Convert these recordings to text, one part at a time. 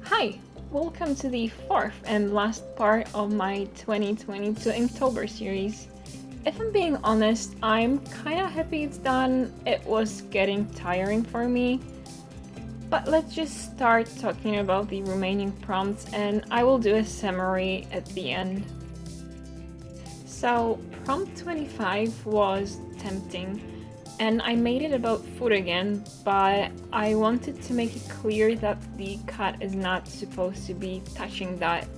Hi, welcome to the fourth and last part of my 2022 Inktober series. If I'm being honest, I'm kinda happy it's done. It was getting tiring for me. But let's just start talking about the remaining prompts and I will do a summary at the end. So, prompt 25 was tempting. And I made it about food again, but I wanted to make it clear that the cat is not supposed to be touching that.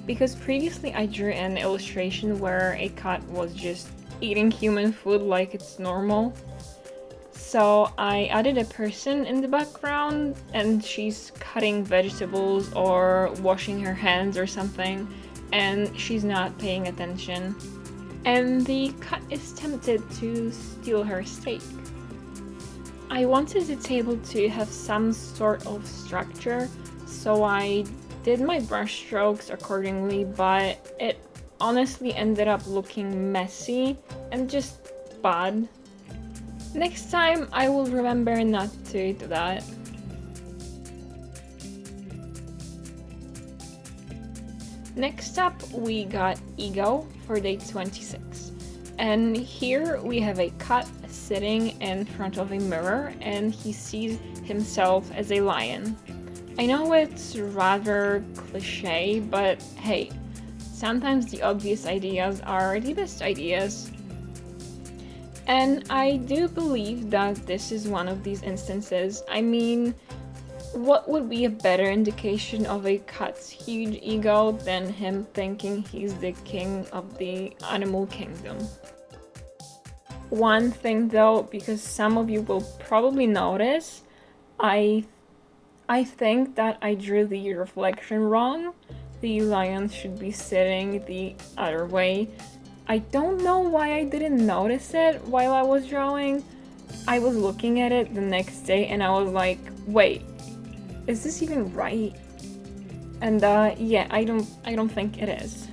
Because previously I drew an illustration where a cat was just eating human food like it's normal. So I added a person in the background and she's cutting vegetables or washing her hands or something, and she's not paying attention. And the cat is tempted to steal her steak. I wanted the table to have some sort of structure, so I did my brush strokes accordingly, but it honestly ended up looking messy and just bad. Next time I will remember not to do that. Next up, we got Ego for day 26. And here we have a cat sitting in front of a mirror and he sees himself as a lion. I know it's rather cliche, but hey, sometimes the obvious ideas are the best ideas. And I do believe that this is one of these instances. I mean, what would be a better indication of a cat's huge ego than him thinking he's the king of the animal kingdom? One thing though, because some of you will probably notice, I think that I drew the reflection wrong. The lion should be sitting the other way. I don't know why I didn't notice it while I was drawing. I was looking at it the next day and I was like, wait, is this even right? And yeah, I don't think it is.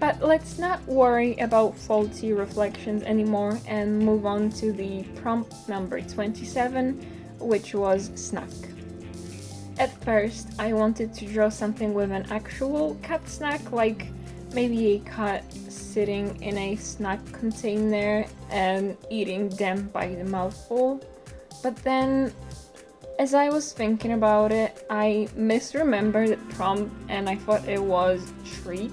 But let's not worry about faulty reflections anymore and move on to the prompt number 27, which was snack. At first, I wanted to draw something with an actual cat snack, like maybe a cat sitting in a snack container and eating them by the mouthful. But then, as I was thinking about it, I misremembered the prompt and I thought it was treat.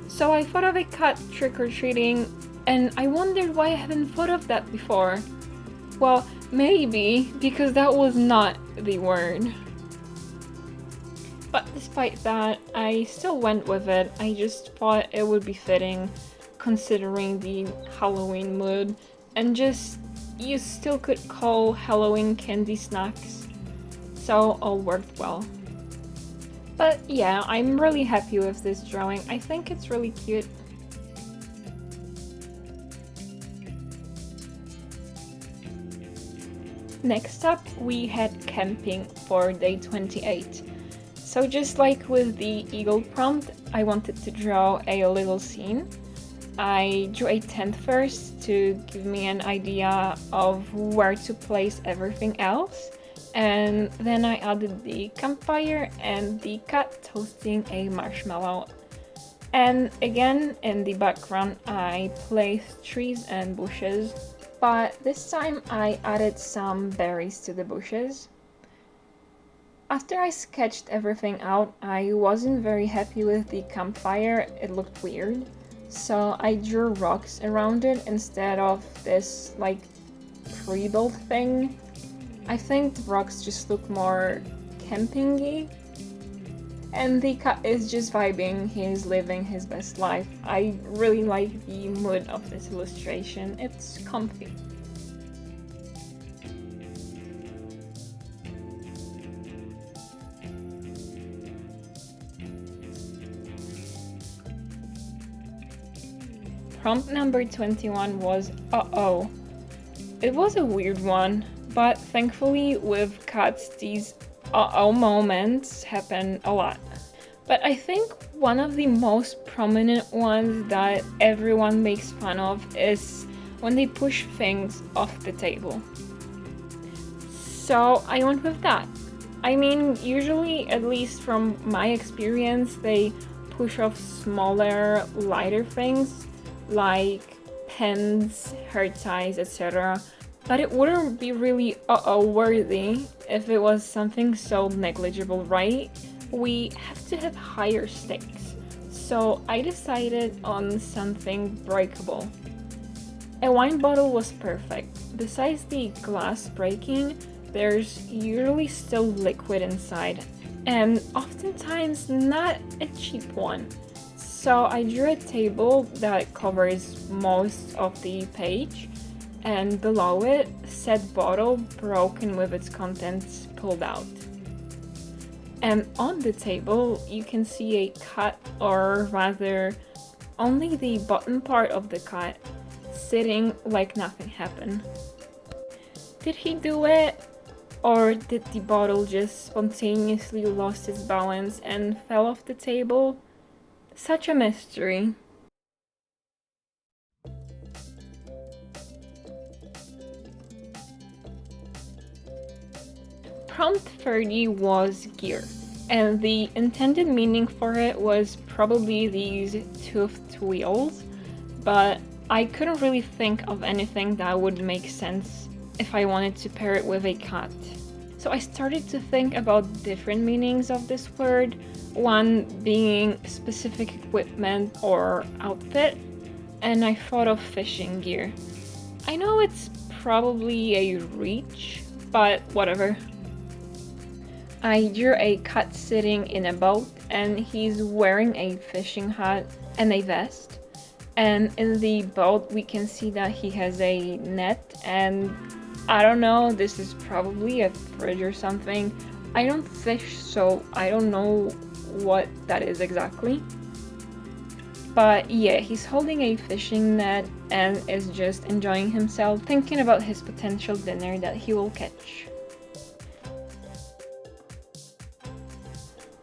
So I thought of a cat trick-or-treating and I wondered why I hadn't thought of that before. Well, maybe because that was not the word. But despite that, I still went with it. I just thought it would be fitting considering the Halloween mood, and just you still could call Halloween candy snacks, so all worked well. But yeah, I'm really happy with this drawing. I think it's really cute. Next up, we had camping for day 28. So just like with the eagle prompt, I wanted to draw a little scene. I drew a tent first to give me an idea of where to place everything else. And then I added the campfire and the cat toasting a marshmallow. And again, in the background, I placed trees and bushes. But this time I added some berries to the bushes. After I sketched everything out, I wasn't very happy with the campfire. It looked weird. So I drew rocks around it instead of this like pre-built thing. I think the rocks just look more camping-y. And the cat is just vibing, he's living his best life. I really like the mood of this illustration, it's comfy. Prompt number 21 was uh-oh. It was a weird one, but thankfully with cats these uh-oh moments happen a lot. But I think one of the most prominent ones that everyone makes fun of is when they push things off the table. So I went with that. I mean, usually, at least from my experience, they push off smaller, lighter things like pens, hair ties, etc. But it wouldn't be really worthy if it was something so negligible, right? We have to have higher stakes. So I decided on something breakable. A wine bottle was perfect. Besides the glass breaking, there's usually still liquid inside, and oftentimes not a cheap one. So I drew a table that covers most of the page, and below it, said bottle broken with its contents pulled out. And on the table, you can see a cut, or rather, only the bottom part of the cut, sitting like nothing happened. Did he do it? Or did the bottle just spontaneously lost its balance and fell off the table? Such a mystery. Prompt 30 was gear, and the intended meaning for it was probably these toothed wheels, but I couldn't really think of anything that would make sense if I wanted to pair it with a cat. So I started to think about different meanings of this word, one being specific equipment or outfit, and I thought of fishing gear. I know it's probably a reach, but whatever. I drew a cat sitting in a boat, and he's wearing a fishing hat and a vest. And in the boat we can see that he has a net, and I don't know, this is probably a fridge or something. I don't fish, so I don't know what that is exactly. But yeah, he's holding a fishing net and is just enjoying himself, thinking about his potential dinner that he will catch.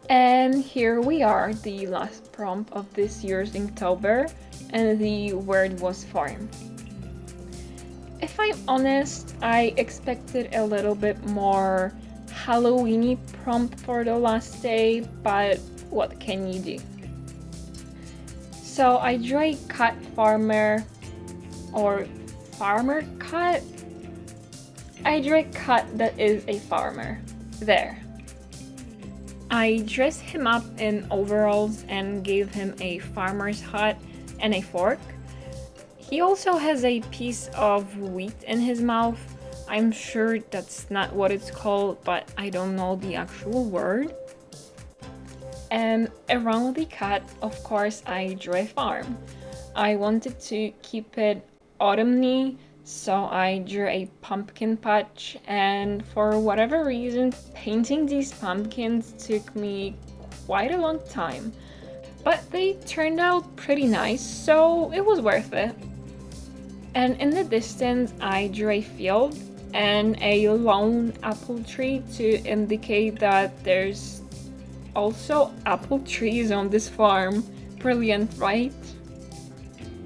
And here we are, the last prompt of this year's Inktober, and the word was farm. If I'm honest, I expected a little bit more Halloween-y prompt for the last day, but what can you do? So I drew a cat farmer, or farmer cat? I drew a cat that is a farmer. There. I dressed him up in overalls and gave him a farmer's hat and a fork. He also has a piece of wheat in his mouth. I'm sure that's not what it's called, but I don't know the actual word. And around the cat, of course, I drew a farm. I wanted to keep it autumny, so I drew a pumpkin patch, and for whatever reason, painting these pumpkins took me quite a long time. But they turned out pretty nice, so it was worth it. And in the distance, I drew a field and a lone apple tree to indicate that there's also apple trees on this farm. Brilliant, right?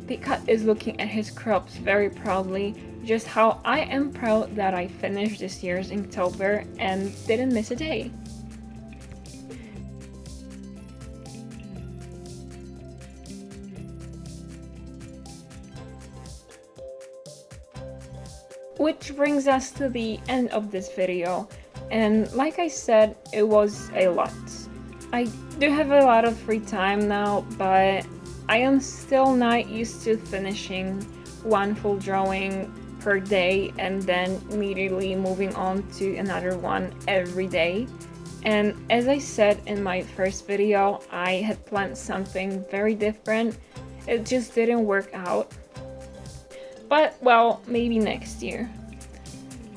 The cat is looking at his crops very proudly, just how I am proud that I finished this year's Inktober and didn't miss a day. Which brings us to the end of this video, and like I said, it was a lot. I do have a lot of free time now, but I am still not used to finishing one full drawing per day and then immediately moving on to another one every day. And as I said in my first video, I had planned something very different. It just didn't work out. But well, maybe next year.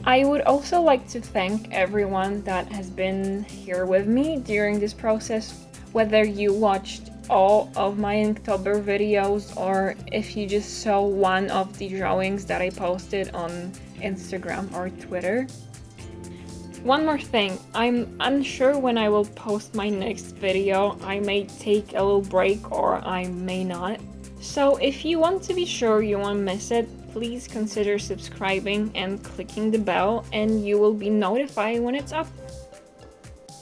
I would also like to thank everyone that has been here with me during this process, whether you watched all of my Inktober videos or if you just saw one of the drawings that I posted on Instagram or Twitter. One more thing, I'm unsure when I will post my next video. I may take a little break or I may not. So if you want to be sure you won't miss it, please consider subscribing and clicking the bell, and you will be notified when it's up.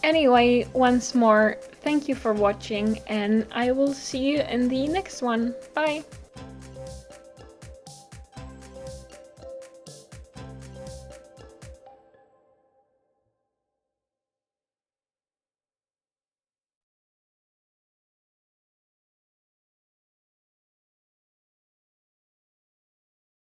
Anyway, once more, thank you for watching, and I will see you in the next one. Bye!